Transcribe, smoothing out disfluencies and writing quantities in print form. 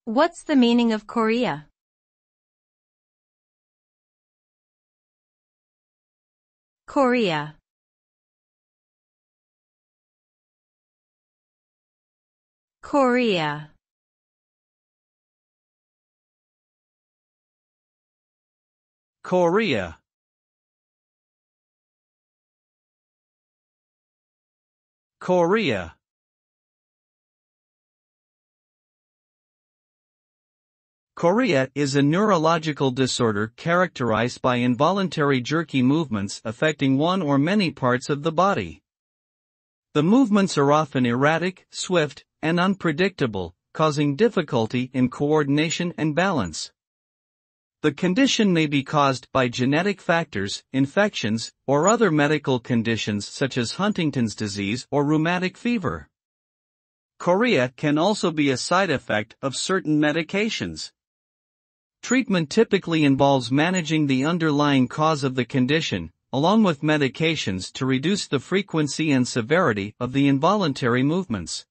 What's the meaning of chorea? Chorea. Chorea. Chorea. Chorea. Chorea is a neurological disorder characterized by involuntary jerky movements affecting one or many parts of the body. The movements are often erratic, swift, and unpredictable, causing difficulty in coordination and balance. The condition may be caused by genetic factors, infections, or other medical conditions such as Huntington's disease or rheumatic fever. Chorea can also be a side effect of certain medications. Treatment typically involves managing the underlying cause of the condition, along with medications to reduce the frequency and severity of the involuntary movements.